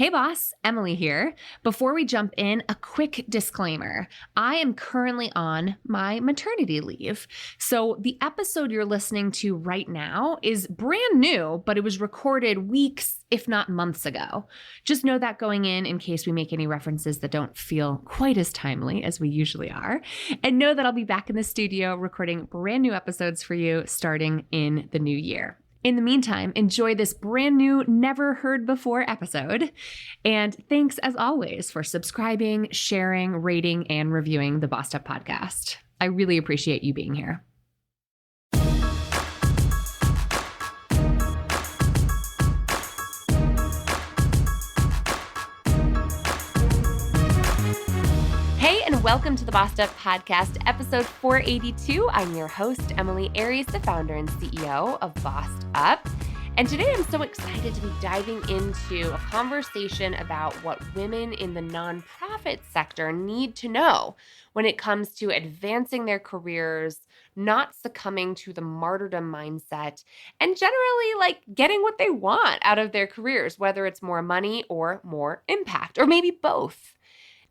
Hey boss, Emily here. Before we jump in, a quick disclaimer. I am currently on my maternity leave. So the episode you're listening to right now is brand new, but it was recorded weeks, if not months ago. Just know that going in case we make any references that don't feel quite as timely as we usually are. And know that I'll be back in the studio recording brand new episodes for you starting in the new year. In the meantime, enjoy this brand new, never heard before episode. And thanks as always for subscribing, sharing, rating, and reviewing the Bossed Up podcast. I really appreciate you being here. Welcome to the Bossed Up Podcast, episode 482. I'm your host, Emily Aries, the founder and CEO of Bossed Up. And today I'm so excited to be diving into a conversation about what women in the nonprofit sector need to know when it comes to advancing their careers, not succumbing to the martyrdom mindset, and generally getting what they want out of their careers, whether it's more money or more impact, or maybe both.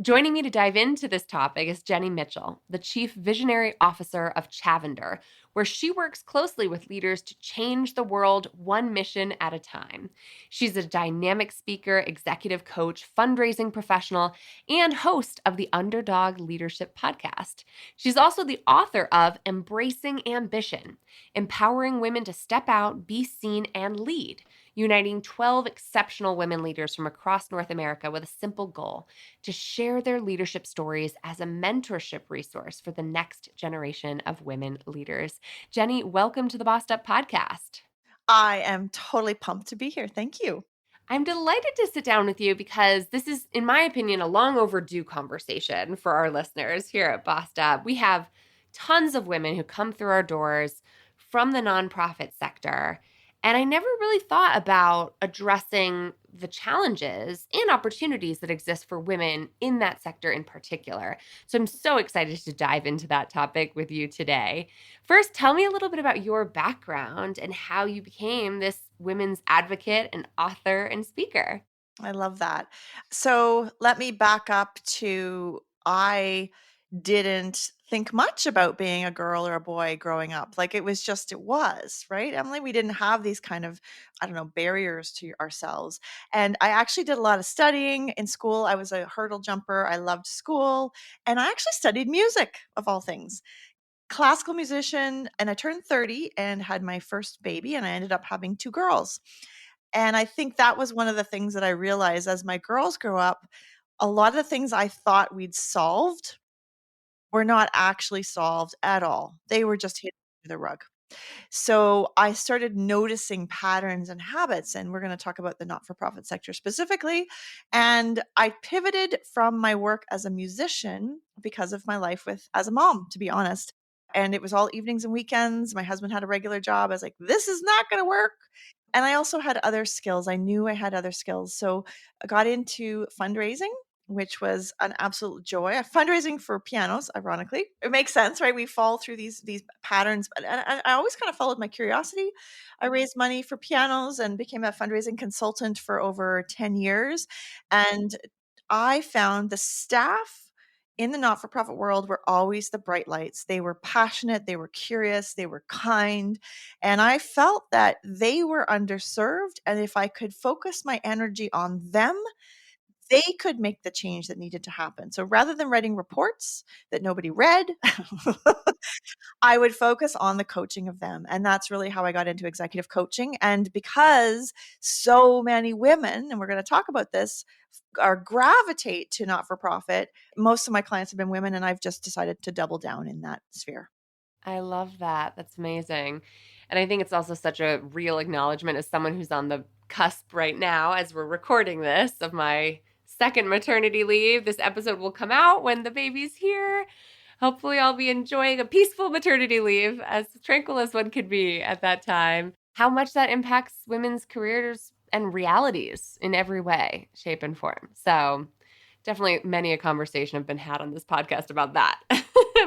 Joining me to dive into this topic is Jenny Mitchell, the Chief Visionary Officer of Chavender, where she works closely with leaders to change the world one mission at a time. She's a dynamic speaker, executive coach, fundraising professional, and host of the Underdog Leadership Podcast. She's also the author of Embracing Ambition, Empowering Women to Step Out, Be Seen, and Lead, uniting 12 exceptional women leaders from across North America with a simple goal: to share their leadership stories as a mentorship resource for the next generation of women leaders. Jenny, welcome to the Bossed Up Podcast. I am totally pumped to be here. Thank you. I'm delighted to sit down with you because this is, in my opinion, a long overdue conversation for our listeners here at Bossed Up. We have tons of women who come through our doors from the nonprofit sector, and I never really thought about addressing the challenges and opportunities that exist for women in that sector in particular. So I'm so excited to dive into that topic with you today. First, tell me a little bit about your background and how you became this women's advocate and author and speaker. I love that. So let me back up to I didn't think much about being a girl or a boy growing up. It was, right, Emily? We didn't have these kind of, barriers to ourselves. And I actually did a lot of studying in school. I was a hurdle jumper. I loved school. And I actually studied music, of all things. Classical musician. And I turned 30 and had my first baby. And I ended up having two girls. And I think that was one of the things that I realized as my girls grew up. A lot of the things I thought we'd solved were not actually solved at all. They were just hidden under the rug. So I started noticing patterns and habits, and we're going to talk about the not-for-profit sector specifically. And I pivoted from my work as a musician because of my life as a mom, to be honest. And it was all evenings and weekends. My husband had a regular job. I was like, this is not going to work. And I also had other skills. I knew I had other skills. So I got into fundraising, which was an absolute joy. Fundraising for pianos, ironically. It makes sense, right? We fall through these patterns. But I always kind of followed my curiosity. I raised money for pianos and became a fundraising consultant for over 10 years. And I found the staff in the not-for-profit world were always the bright lights. They were passionate, they were curious, they were kind. And I felt that they were underserved. And if I could focus my energy on them, they could make the change that needed to happen. So rather than writing reports that nobody read, I would focus on the coaching of them. And that's really how I got into executive coaching. And because so many women, and we're going to talk about this, gravitate to not-for-profit, most of my clients have been women, and I've just decided to double down in that sphere. I love that. That's amazing. And I think it's also such a real acknowledgement as someone who's on the cusp right now as we're recording this of my second maternity leave. This episode will come out when the baby's here. Hopefully I'll be enjoying a peaceful maternity leave, as tranquil as one could be at that time. How much that impacts women's careers and realities in every way, shape, and form. So definitely many a conversation have been had on this podcast about that,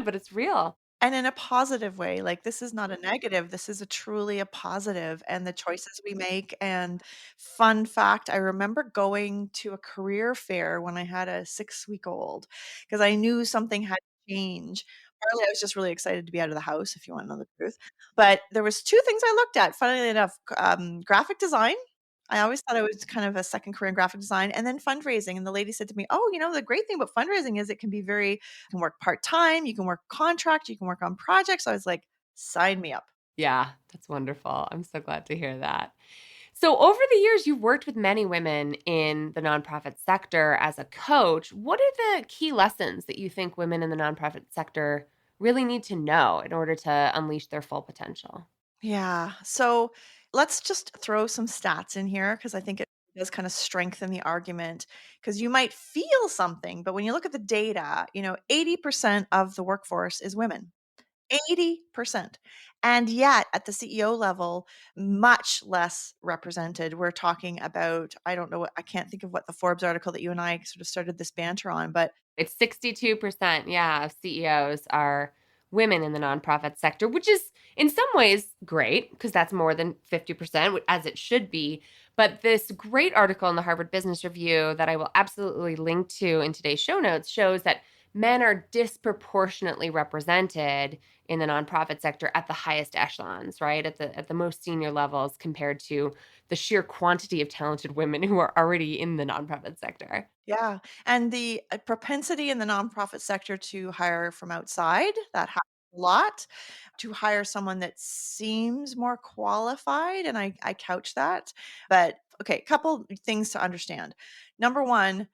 but it's real. And in a positive way, like, this is not a negative, this is a truly a positive, and the choices we make. And fun fact, I remember going to a career fair when I had a 6-week-old because I knew something had to change. Partly, I was just really excited to be out of the house, if you wanna know the truth. But there was 2 things I looked at, funnily enough, graphic design. I always thought it was kind of a second career in graphic design, and then fundraising. And the lady said to me, "Oh, the great thing about fundraising is it can be very you can work part-time, you can work contract, you can work on projects." I was like, "Sign me up." Yeah, that's wonderful. I'm so glad to hear that. So, over the years, you've worked with many women in the nonprofit sector as a coach. What are the key lessons that you think women in the nonprofit sector really need to know in order to unleash their full potential? Yeah. So let's just throw some stats in here because I think it does kind of strengthen the argument. Because you might feel something, but when you look at the data, 80% of the workforce is women. 80%. And yet at the CEO level, much less represented. We're talking about, I don't know what, I can't think of what the Forbes article that you and I sort of started this banter on, but It's 62%, yeah, of CEOs are women in the nonprofit sector, which is in some ways great because that's more than 50%, as it should be. But this great article in the Harvard Business Review that I will absolutely link to in today's show notes shows that men are disproportionately represented in the nonprofit sector at the highest echelons, right? At the most senior levels compared to the sheer quantity of talented women who are already in the nonprofit sector. yeah, and the, propensity in the nonprofit sector to hire from outside, that happens a lot, to hire someone that seems more qualified, and I couch that. But, okay, couple things to understand. Number 1,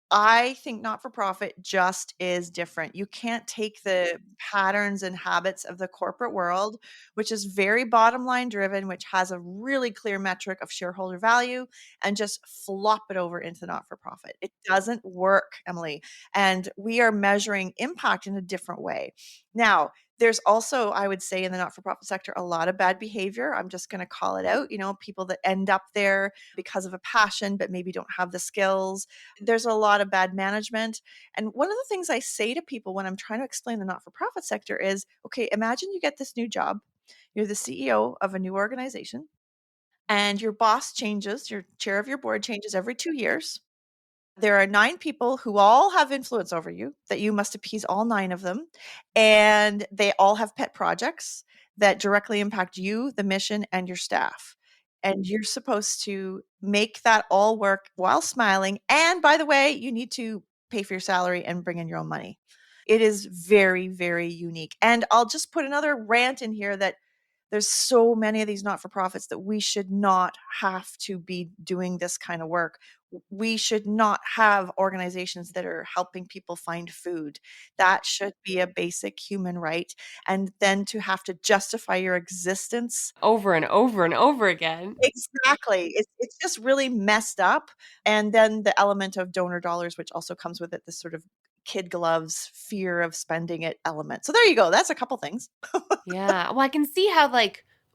I think not-for-profit just is different. You can't take the patterns and habits of the corporate world, which is very bottom line driven, which has a really clear metric of shareholder value, and just flop it over into not-for-profit. It doesn't work, Emily, and we are measuring impact in a different way. Now, there's also, I would say, in the not-for-profit sector, a lot of bad behavior. I'm just gonna call it out, people that end up there because of a passion, but maybe don't have the skills. There's a lot of bad management. And one of the things I say to people when I'm trying to explain the not for profit sector is, okay, imagine you get this new job. You're the CEO of a new organization, and your boss changes, your chair of your board changes every 2 years. There are 9 people who all have influence over you that you must appease all 9 of them, and they all have pet projects that directly impact you, the mission, and your staff. And you're supposed to make that all work while smiling, and by the way, you need to pay for your salary and bring in your own money. It is very, very unique. And I'll just put another rant in here that there's so many of these not-for-profits that we should not have to be doing this kind of work. We should not have organizations that are helping people find food. That should be a basic human right. And then to have to justify your existence. Over and over and over again. Exactly. It's just really messed up. And then the element of donor dollars, which also comes with it, this sort of kid gloves, fear of spending it element. So there you go. That's a couple things. Yeah. Well, I can see how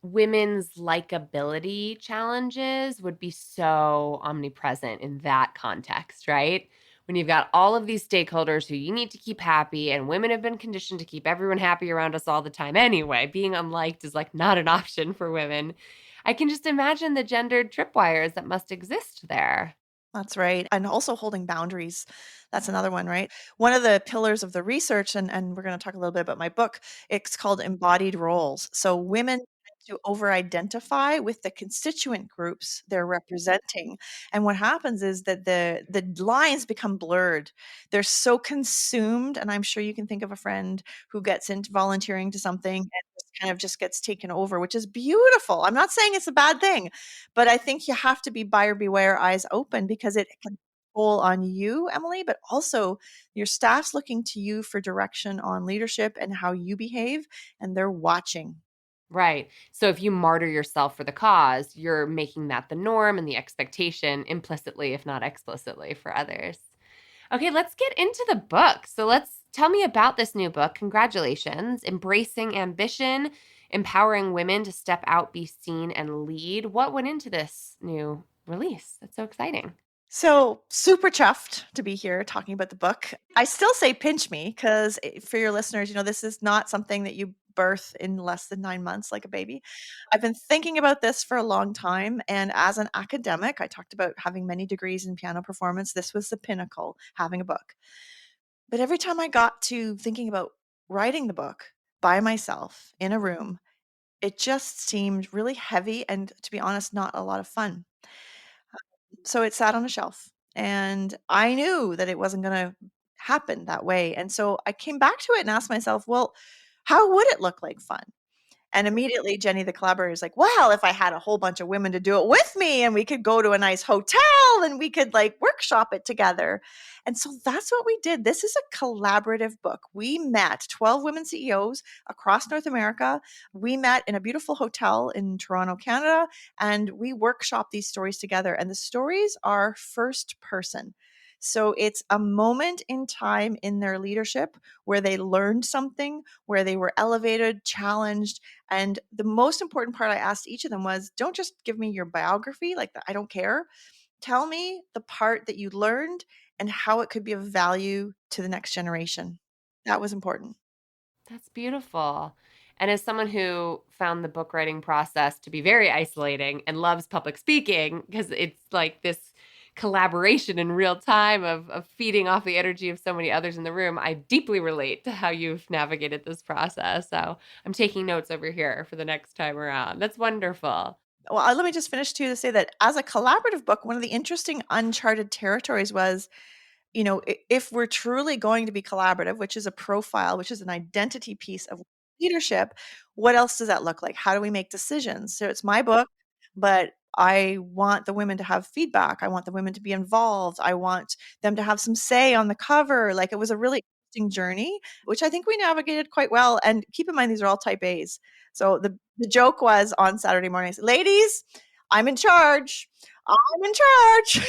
women's likability challenges would be so omnipresent in that context, right? When you've got all of these stakeholders who you need to keep happy, and women have been conditioned to keep everyone happy around us all the time anyway. Being unliked is not an option for women. I can just imagine the gendered tripwires that must exist there. That's right. And also holding boundaries. That's another one, right? One of the pillars of the research, and we're going to talk a little bit about my book, it's called embodied roles. So women tend to over identify with the constituent groups they're representing. And what happens is that the lines become blurred. They're so consumed. And I'm sure you can think of a friend who gets into volunteering to something and just gets taken over, which is beautiful. I'm not saying it's a bad thing, but I think you have to be buyer beware, eyes open, because it can pull on you, Emily, but also your staff's looking to you for direction on leadership and how you behave, and they're watching. Right. So if you martyr yourself for the cause, you're making that the norm and the expectation implicitly, if not explicitly, for others. Okay, let's get into the book. So let's tell me about this new book. Congratulations. Embracing Ambition, Empowering Women to Step Out, Be Seen, and Lead. What went into this new release? That's so exciting. So super chuffed to be here talking about the book. I still say pinch me because for your listeners, this is not something that you birth in less than 9 months like a baby. I've been thinking about this for a long time. And as an academic, I talked about having many degrees in piano performance. This was the pinnacle, having a book. But every time I got to thinking about writing the book by myself in a room, it just seemed really heavy and, to be honest, not a lot of fun. So it sat on a shelf, and I knew that it wasn't gonna happen that way, and so I came back to it and asked myself, "Well, how would it look like fun?" And immediately Jenny, the collaborator, is like, "Well, if I had a whole bunch of women to do it with me and we could go to a nice hotel and we could like workshop it together." And so that's what we did. This is a collaborative book. We met 12 women CEOs across North America. We met in a beautiful hotel in Toronto, Canada, and we workshopped these stories together. And the stories are first person. So it's a moment in time in their leadership where they learned something, where they were elevated, challenged, and the most important part I asked each of them was, don't just give me your biography, like I don't care. Tell me the part that you learned and how it could be of value to the next generation. That was important. That's beautiful. And as someone who found the book writing process to be very isolating and loves public speaking, because it's like this collaboration in real time of feeding off the energy of so many others in the room, I deeply relate to how you've navigated this process. So I'm taking notes over here for the next time around. That's wonderful. Well, let me just finish too to say that as a collaborative book, one of the interesting uncharted territories was, if we're truly going to be collaborative, which is a profile, which is an identity piece of leadership, what else does that look like? How do we make decisions? So it's my book, but I want the women to have feedback. I want the women to be involved. I want them to have some say on the cover. Like, it was a really interesting journey, which I think we navigated quite well. And keep in mind, these are all type A's. So the joke was on Saturday mornings, ladies, I'm in charge. I'm in charge.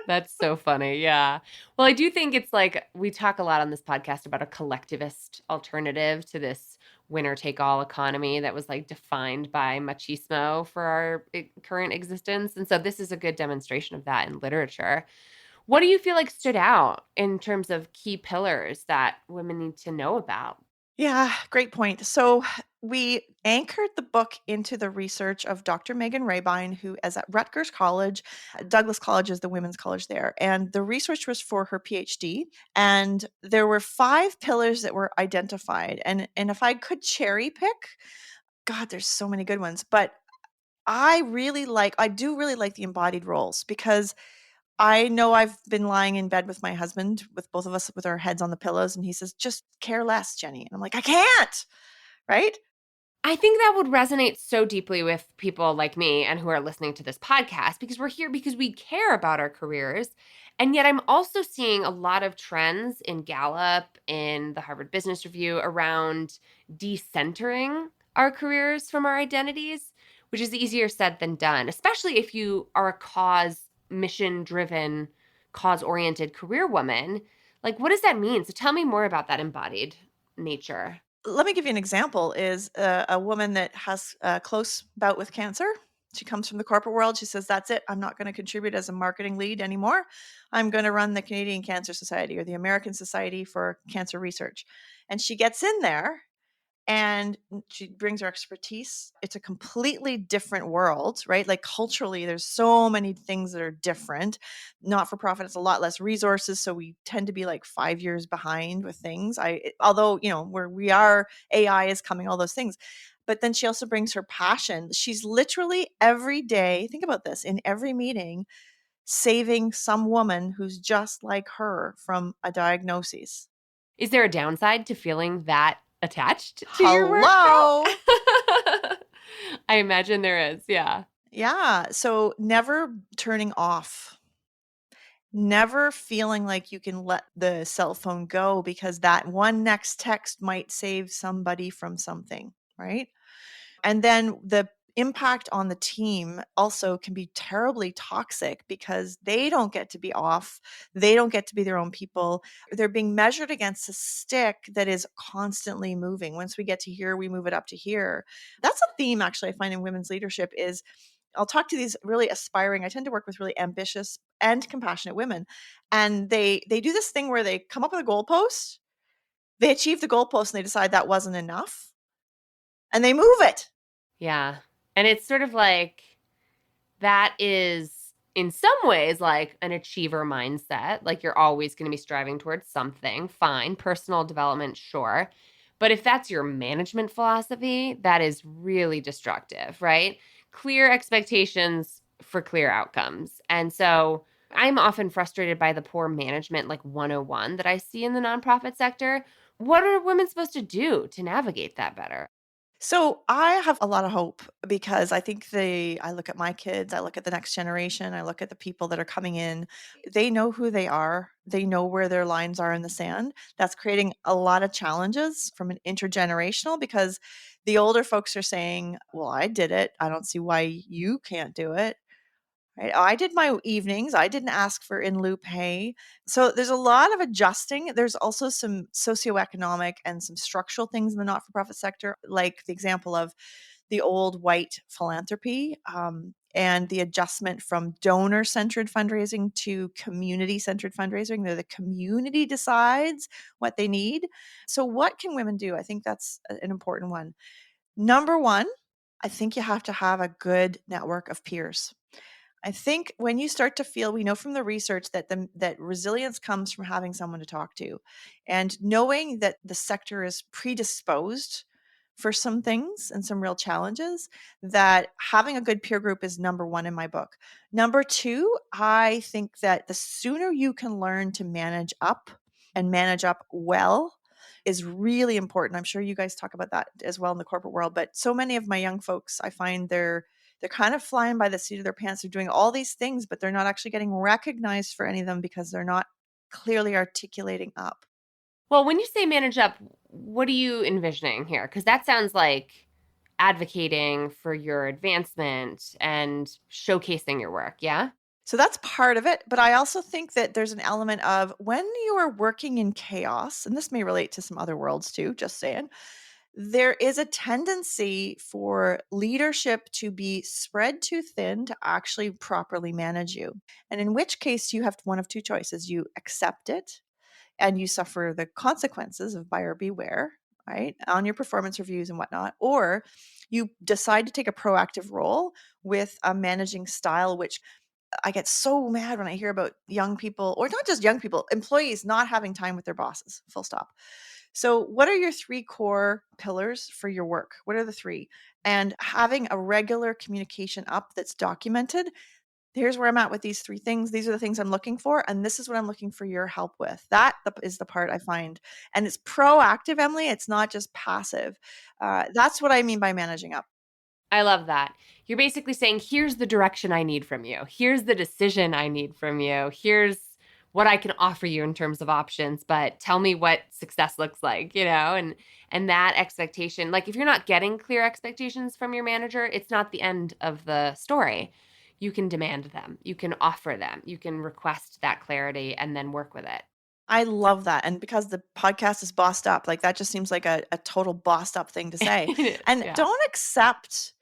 That's so funny. Yeah. Well, I do think it's like we talk a lot on this podcast about a collectivist alternative to this winner take all economy that was like defined by machismo for our current existence. And so this is a good demonstration of that in literature. What do you feel like stood out in terms of key pillars that women need to know about? Yeah, great point. So we anchored the book into the research of Dr. Megan Rabine, who is at Rutgers College. Douglas College is the women's college there. And the research was for her PhD. And there were 5 pillars that were identified. And if I could cherry pick, God, there's so many good ones. But I do really like the embodied roles because I know I've been lying in bed with my husband, with both of us with our heads on the pillows, and he says, "Just care less, Jenny." And I'm like, "I can't." Right? I think that would resonate so deeply with people like me and who are listening to this podcast because we're here because we care about our careers. And yet, I'm also seeing a lot of trends in Gallup, in the Harvard Business Review around decentering our careers from our identities, which is easier said than done, especially if you are a mission driven, cause oriented career woman. Like, what does that mean? So, tell me more about that embodied nature. Let me give you an example is a woman that has a close bout with cancer. She comes from the corporate world. She says, "That's it. I'm not going to contribute as a marketing lead anymore. I'm going to run the Canadian Cancer Society or the American Society for Cancer Research." And she gets in there and she brings her expertise. It's a completely different world, right? Like, culturally, there's so many things that are different. Not for profit, it's a lot less resources, so we tend to be like 5 years behind with things. Although where we are, AI is coming, all those things. But then she also brings her passion. She's literally every day, think about this, in every meeting, saving some woman who's just like her from a diagnosis. Is there a downside to feeling that attached to your work, though? Hello. I imagine there is, yeah. Yeah. So never turning off, never feeling like you can let the cell phone go because that one next text might save somebody from something, right? And then the impact on the team also can be terribly toxic because they don't get to be off. They don't get to be their own people. They're being measured against a stick that is constantly moving. Once we get to here, we move it up to here. That's a theme actually I find in women's leadership is I'll talk to these really aspiring, I tend to work with really ambitious and compassionate women. And they do this thing where they come up with a goalpost, they achieve the goalpost and they decide that wasn't enough and they move it. Yeah. And it's sort of like that is in some ways like an achiever mindset. Like you're always going to be striving towards something. Fine. Personal development, sure. But if that's your management philosophy, that is really destructive, right? Clear expectations for clear outcomes. And so I'm often frustrated by the poor management, like 101, that I see in the nonprofit sector. What are women supposed to do to navigate that better? So I have a lot of hope because I think I look at my kids, I look at the next generation, I look at the people that are coming in. They know who they are, they know where their lines are in the sand. That's creating a lot of challenges from an intergenerational because the older folks are saying, well, I did it. I don't see why you can't do it. Right? Oh, I did my evenings. I didn't ask for in lieu pay. So there's a lot of adjusting. There's also some socioeconomic and some structural things in the not for profit sector, like the example of the old white philanthropy and the adjustment from donor centered fundraising to community centered fundraising. The community decides what they need. So, what can women do? I think that's an important one. Number one, I think you have to have a good network of peers. I think when you start to feel, we know from the research that that resilience comes from having someone to talk to, and knowing that the sector is predisposed for some things and some real challenges. That having a good peer group is number one in my book. Number two, I think that the sooner you can learn to manage up and manage up well is really important. I'm sure you guys talk about that as well in the corporate world, but so many of my young folks, I find they're kind of flying by the seat of their pants. They're doing all these things, but they're not actually getting recognized for any of them because they're not clearly articulating up. Well, when you say manage up, what are you envisioning here? Because that sounds like advocating for your advancement and showcasing your work. Yeah. So that's part of it. But I also think that there's an element of when you are working in chaos, and this may relate to some other worlds too, just saying, there is a tendency for leadership to be spread too thin to actually properly manage you. And in which case, you have one of two choices: you accept it and you suffer the consequences of buyer beware, right, on your performance reviews and whatnot, or you decide to take a proactive role with a managing style, which I get so mad when I hear about young people, or not just young people, employees not having time with their bosses, full stop. So, what are your three core pillars for your work? What are the three? And having a regular communication up that's documented. Here's where I'm at with these three things. These are the things I'm looking for. And this is what I'm looking for your help with. Is the part I find. And it's proactive, Emily. It's not just passive. That's what I mean by managing up. I love that. You're basically saying, here's the direction I need from you. Here's the decision I need from you. Here's what I can offer you in terms of options, but tell me what success looks like, and that expectation, like if you're not getting clear expectations from your manager, it's not the end of the story. You can demand them. You can offer them. You can request that clarity and then work with it. I love that. And because the podcast is bossed up, like that just seems like a total bossed up thing to say. It is, And yeah. don't accept,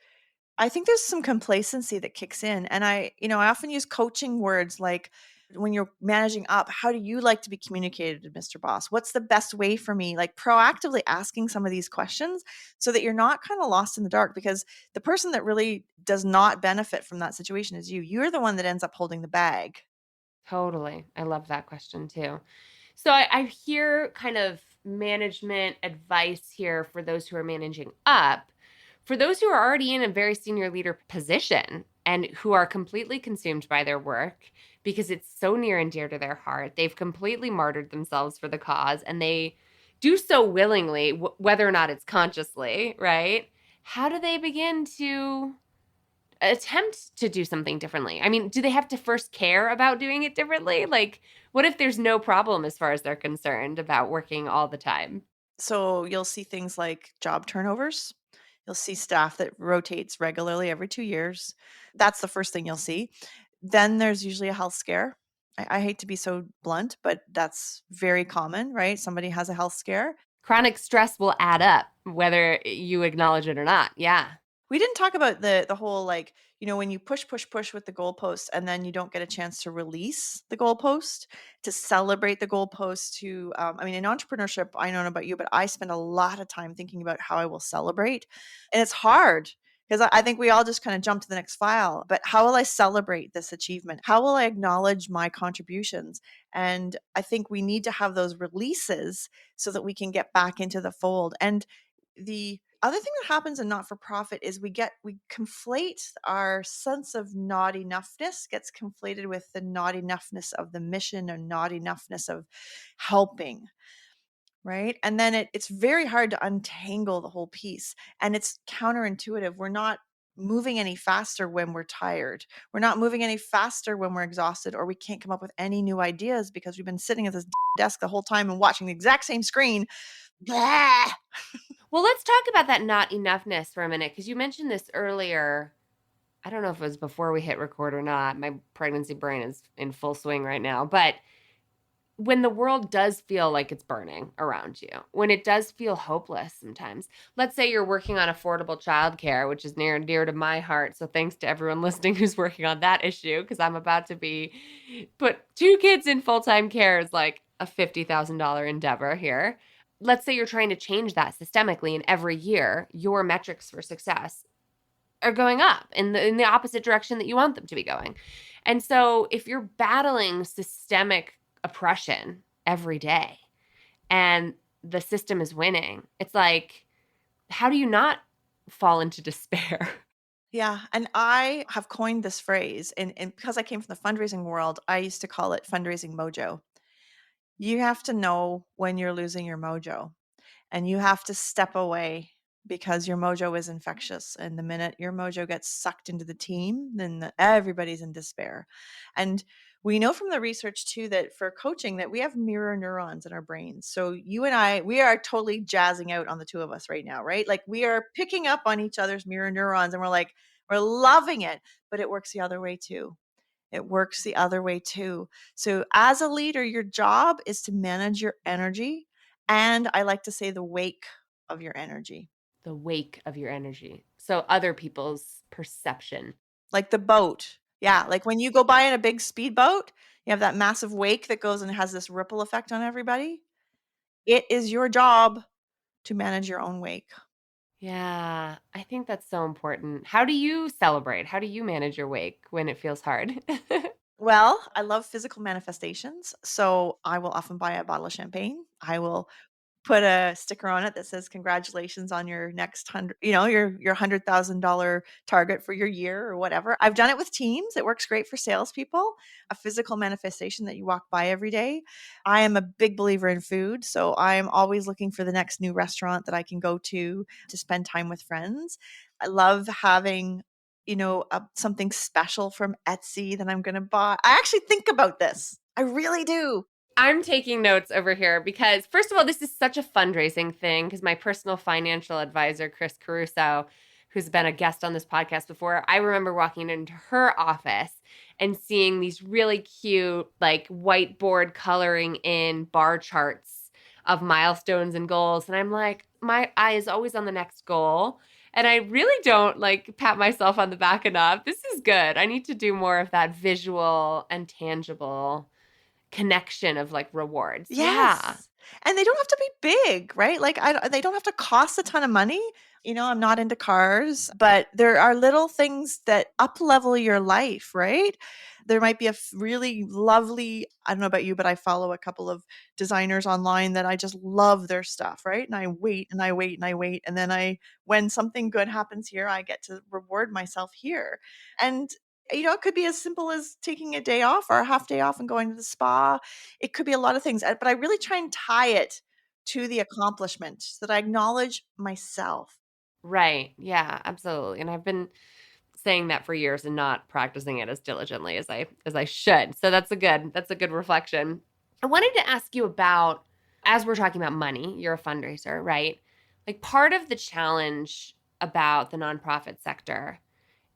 I think there's some complacency that kicks in. And I often use coaching words like, when you're managing up, how do you like to be communicated to Mr. Boss? What's the best way for me? Like proactively asking some of these questions so that you're not kind of lost in the dark, because the person that really does not benefit from that situation is you. You're the one that ends up holding the bag. Totally. I love that question too. So I hear kind of management advice here for those who are managing up. For those who are already in a very senior leader position and who are completely consumed by their work because it's so near and dear to their heart, they've completely martyred themselves for the cause and they do so willingly, whether or not it's consciously, right? How do they begin to attempt to do something differently? I mean, do they have to first care about doing it differently? Like, what if there's no problem as far as they're concerned about working all the time? So you'll see things like job turnovers. You'll see staff that rotates regularly every 2 years. That's the first thing you'll see. Then there's usually a health scare. I hate to be so blunt, but that's very common, right? Somebody has a health scare. Chronic stress will add up, whether you acknowledge it or not. Yeah. We didn't talk about the whole, like, when you push with the goalpost and then you don't get a chance to release the goalpost, to celebrate the goalpost, I mean, in entrepreneurship, I don't know about you, but I spend a lot of time thinking about how I will celebrate. And it's hard because I think we all just kind of jump to the next file. But how will I celebrate this achievement? How will I acknowledge my contributions? And I think we need to have those releases so that we can get back into the fold. And the other thing that happens in not for profit is we conflate our sense of not enoughness gets conflated with the not enoughness of the mission, or not enoughness of helping, right? And then it's very hard to untangle the whole piece, and it's counterintuitive. We're not moving any faster when we're tired. We're not moving any faster when we're exhausted, or we can't come up with any new ideas because we've been sitting at this desk the whole time and watching the exact same screen. Blah! Well, let's talk about that not enoughness for a minute, because you mentioned this earlier. I don't know if it was before we hit record or not. My pregnancy brain is in full swing right now. But when the world does feel like it's burning around you, when it does feel hopeless sometimes, let's say you're working on affordable childcare, which is near and dear to my heart. So thanks to everyone listening who's working on that issue, because I'm about to put two kids in full-time care is like a $50,000 endeavor here. Let's say you're trying to change that systemically, and every year your metrics for success are going up in the opposite direction that you want them to be going. And so if you're battling systemic oppression every day and the system is winning, it's like, how do you not fall into despair? Yeah, and I have coined this phrase, and because I came from the fundraising world, I used to call it fundraising mojo. You have to know when you're losing your mojo, and you have to step away because your mojo is infectious. And the minute your mojo gets sucked into the team, then everybody's in despair. And we know from the research too that for coaching that we have mirror neurons in our brains. So you and I, we are totally jazzing out on the two of us right now, right? Like we are picking up on each other's mirror neurons, and we're loving it, but it works the other way too. It works the other way too. So as a leader, your job is to manage your energy, and I like to say the wake of your energy. The wake of your energy. So other people's perception. Like the boat. Yeah, like when you go by in a big speedboat, you have that massive wake that goes and has this ripple effect on everybody. It is your job to manage your own wake. Yeah, I think that's so important. How do you celebrate? How do you manage your wake when it feels hard? Well, I love physical manifestations, so I will often buy a bottle of champagne. I will put a sticker on it that says congratulations on your next hundred, your $100,000 target for your year or whatever. I've done it with teams. It works great for salespeople. A physical manifestation that you walk by every day. I am a big believer in food, so I am always looking for the next new restaurant that I can go to spend time with friends. I love having something special from Etsy that I'm going to buy. I actually think about this. I really do. I'm taking notes over here because, first of all, this is such a fundraising thing because my personal financial advisor, Chris Caruso, who's been a guest on this podcast before, I remember walking into her office and seeing these really cute, like whiteboard coloring in bar charts of milestones and goals. And I'm like, my eye is always on the next goal. And I really don't like pat myself on the back enough. This is good. I need to do more of that visual and tangible connection of like rewards. Yeah. Yes. And they don't have to be big, right? Like they don't have to cost a ton of money. I'm not into cars, but there are little things that up level your life, right? There might be a really lovely, I don't know about you, but I follow a couple of designers online that I just love their stuff, right? And I wait and I wait and I wait. And then when something good happens here, I get to reward myself here. And it could be as simple as taking a day off or a half day off and going to the spa. It could be a lot of things, but I really try and tie it to the accomplishment so that I acknowledge myself. Right. Yeah, absolutely. And I've been saying that for years and not practicing it as diligently as I should. So that's a good reflection. I wanted to ask you about, as we're talking about money, you're a fundraiser, right? Like part of the challenge about the nonprofit sector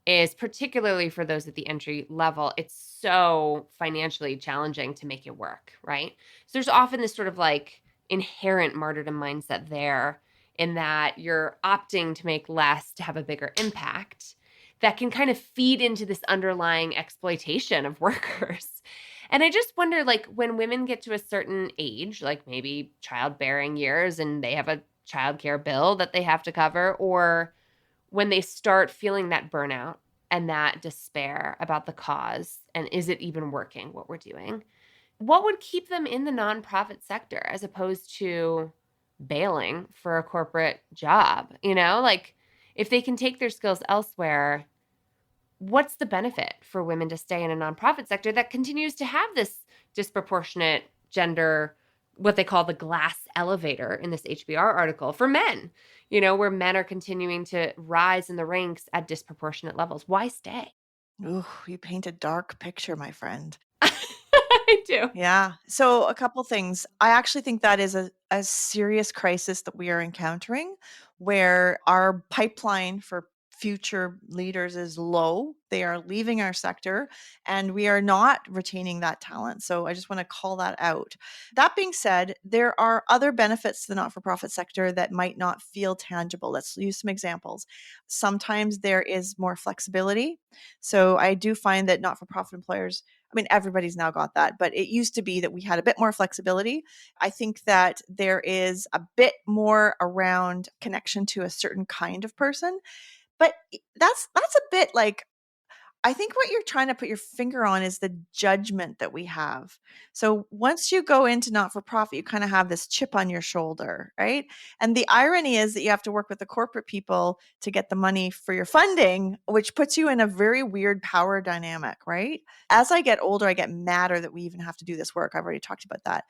is, particularly for those at the entry level, it's so financially challenging to make it work, right? So there's often this sort of like inherent martyrdom mindset there in that you're opting to make less to have a bigger impact, that can kind of feed into this underlying exploitation of workers. And I just wonder, like, when women get to a certain age, like maybe childbearing years, and they have a childcare bill that they have to cover, or when they start feeling that burnout and that despair about the cause, and is it even working what we're doing? What would keep them in the nonprofit sector as opposed to bailing for a corporate job? Like, if they can take their skills elsewhere, what's the benefit for women to stay in a nonprofit sector that continues to have this disproportionate gender, what they call the glass elevator in this HBR article for men, where men are continuing to rise in the ranks at disproportionate levels? Why stay? Ooh, you paint a dark picture, my friend. I do. Yeah. So a couple things. I actually think that is a serious crisis that we are encountering where our pipeline for future leaders is low. They are leaving our sector and we are not retaining that talent. So I just want to call that out. That being said, there are other benefits to the not for profit sector that might not feel tangible. Let's use some examples. Sometimes there is more flexibility. So I do find that not for profit employers, I mean, everybody's now got that, but it used to be that we had a bit more flexibility. I think that there is a bit more around connection to a certain kind of person, but that's a bit like, I think what you're trying to put your finger on is the judgment that we have. So once you go into not for profit, you kind of have this chip on your shoulder, right? And the irony is that you have to work with the corporate people to get the money for your funding, which puts you in a very weird power dynamic, right? As I get older, I get madder that we even have to do this work. I've already talked about that.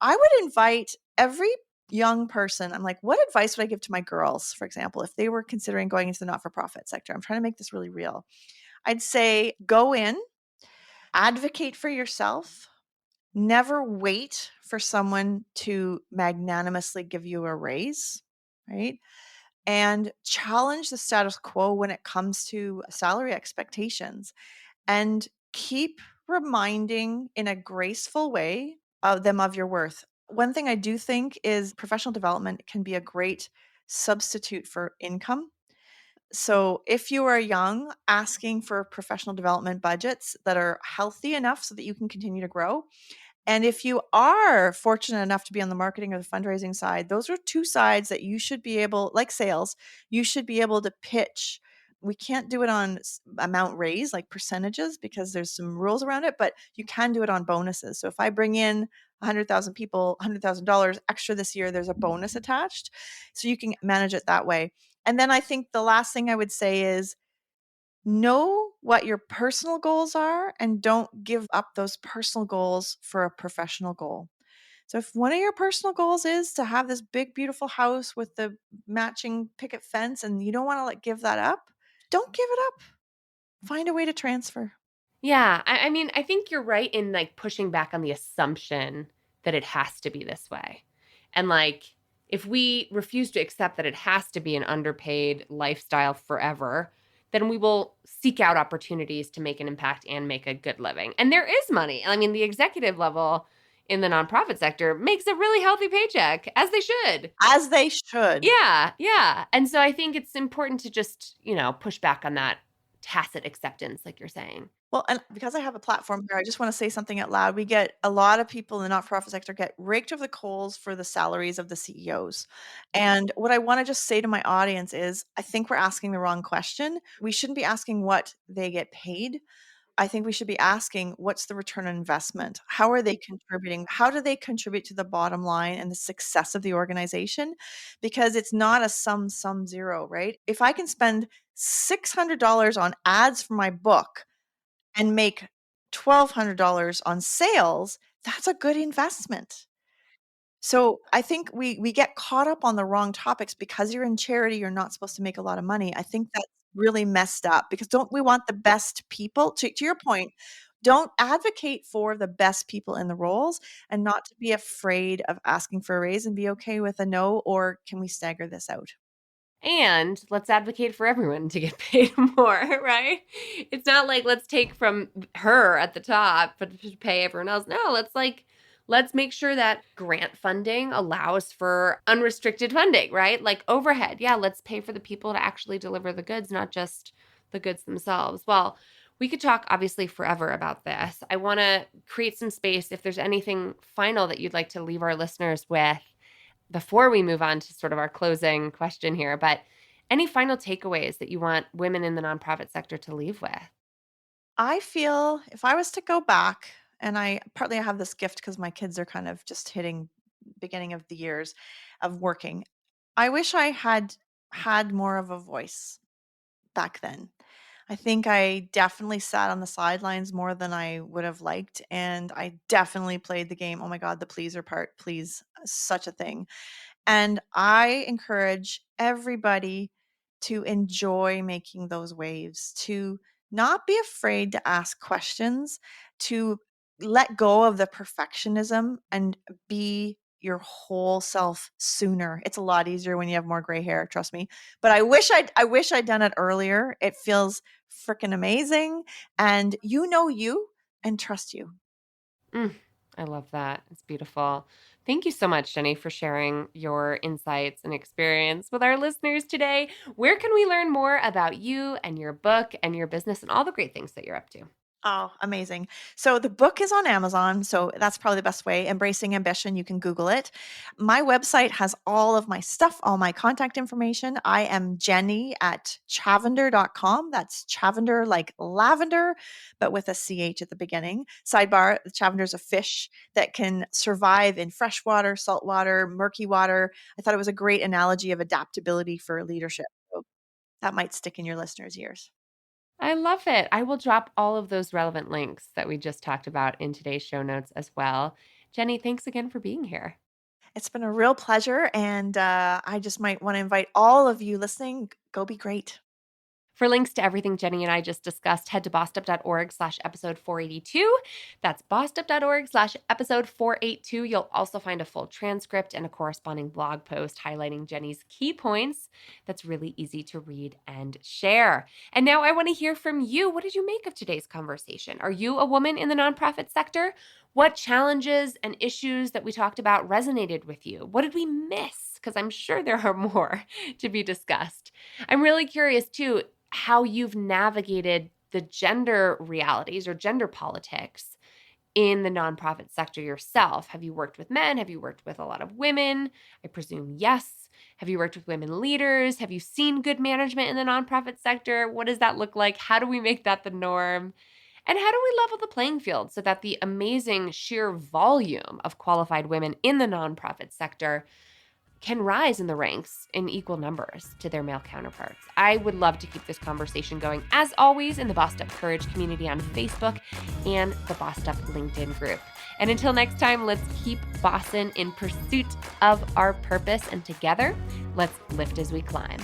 I would invite every young person, I'm like, what advice would I give to my girls, for example, if they were considering going into the not for profit sector? I'm trying to make this really real. I'd say go in, advocate for yourself, never wait for someone to magnanimously give you a raise, right? And challenge the status quo when it comes to salary expectations and keep reminding in a graceful way of them of your worth. One thing I do think is professional development can be a great substitute for income. So if you are young, asking for professional development budgets that are healthy enough so that you can continue to grow. And if you are fortunate enough to be on the marketing or the fundraising side, those are two sides that you should be able, like sales, you should be able to pitch. We can't do it on amount raised, like percentages, because there's some rules around it, but you can do it on bonuses. So if I bring in 100,000 people, $100,000 extra this year, there's a bonus attached. So you can manage it that way. And then I think the last thing I would say is know what your personal goals are and don't give up those personal goals for a professional goal. So if one of your personal goals is to have this big, beautiful house with the matching picket fence and you don't want to give that up, don't give it up. Find a way to transfer. Yeah, I mean, I think you're right in like pushing back on the assumption that it has to be this way. And like, if we refuse to accept that it has to be an underpaid lifestyle forever, then we will seek out opportunities to make an impact and make a good living. And there is money. I mean, the executive level in the nonprofit sector makes a really healthy paycheck, as they should. As they should. Yeah, yeah. And so I think it's important to just, push back on that tacit acceptance, like you're saying. Well, and because I have a platform here, I just want to say something out loud. We get a lot of people in the not-for-profit sector get raked over the coals for the salaries of the CEOs. And what I want to just say to my audience is, I think we're asking the wrong question. We shouldn't be asking what they get paid. I think we should be asking, what's the return on investment? How are they contributing? How do they contribute to the bottom line and the success of the organization? Because it's not a sum zero, right? If I can spend $600 on ads for my book and make $1,200 on sales, that's a good investment. So I think we get caught up on the wrong topics because you're in charity, you're not supposed to make a lot of money. I think that's really messed up because don't we want the best people? To your point, don't advocate for the best people in the roles and not to be afraid of asking for a raise and be okay with a no, or can we stagger this out? And let's advocate for everyone to get paid more, right? It's not like let's take from her at the top but to pay everyone else. No, let's make sure that grant funding allows for unrestricted funding, right? Like overhead. Yeah, let's pay for the people to actually deliver the goods, not just the goods themselves. Well, we could talk obviously forever about this. I want to create some space if there's anything final that you'd like to leave our listeners with before we move on to sort of our closing question here. But any final takeaways that you want women in the nonprofit sector to leave with? I feel if I was to go back, and I partly I have this gift because my kids are kind of just hitting beginning of the years of working. I wish I had more of a voice back then. I think I definitely sat on the sidelines more than I would have liked, and I definitely played the game. Oh my God, the pleaser part, please, such a thing. And I encourage everybody to enjoy making those waves, to not be afraid to ask questions, to let go of the perfectionism and be your whole self sooner. It's a lot easier when you have more gray hair, trust me. But I wish I'd done it earlier. It feels freaking amazing, and you know you and trust you. Mm, I love that. It's beautiful. Thank you so much, Jenny, for sharing your insights and experience with our listeners today. Where can we learn more about you and your book and your business and all the great things that you're up to? Oh, amazing. So the book is on Amazon. So that's probably the best way. Embracing Ambition. You can Google it. My website has all of my stuff, all my contact information. I am Jenny at chavender.com. That's Chavender like lavender, but with a CH at the beginning. Sidebar, Chavender is a fish that can survive in freshwater, saltwater, murky water. I thought it was a great analogy of adaptability for leadership. So that might stick in your listeners' ears. I love it. I will drop all of those relevant links that we just talked about in today's show notes as well. Jenny, thanks again for being here. It's been a real pleasure, and I just might want to invite all of you listening, go be great. For links to everything Jenny and I just discussed, head to bossedup.org/episode 482. That's bossedup.org/episode 482. You'll also find a full transcript and a corresponding blog post highlighting Jenny's key points that's really easy to read and share. And now I want to hear from you. What did you make of today's conversation? Are you a woman in the nonprofit sector? What challenges and issues that we talked about resonated with you? What did we miss? Because I'm sure there are more to be discussed. I'm really curious too how you've navigated the gender realities or gender politics in the nonprofit sector yourself. Have you worked with men? Have you worked with a lot of women? I presume yes. Have you worked with women leaders? Have you seen good management in the nonprofit sector? What does that look like? How do we make that the norm? And how do we level the playing field so that the amazing sheer volume of qualified women in the nonprofit sector can rise in the ranks in equal numbers to their male counterparts? I would love to keep this conversation going, as always, in the Bossed Up Courage community on Facebook and the Bossed Up LinkedIn group. And until next time, let's keep bossin' in pursuit of our purpose, and together, let's lift as we climb.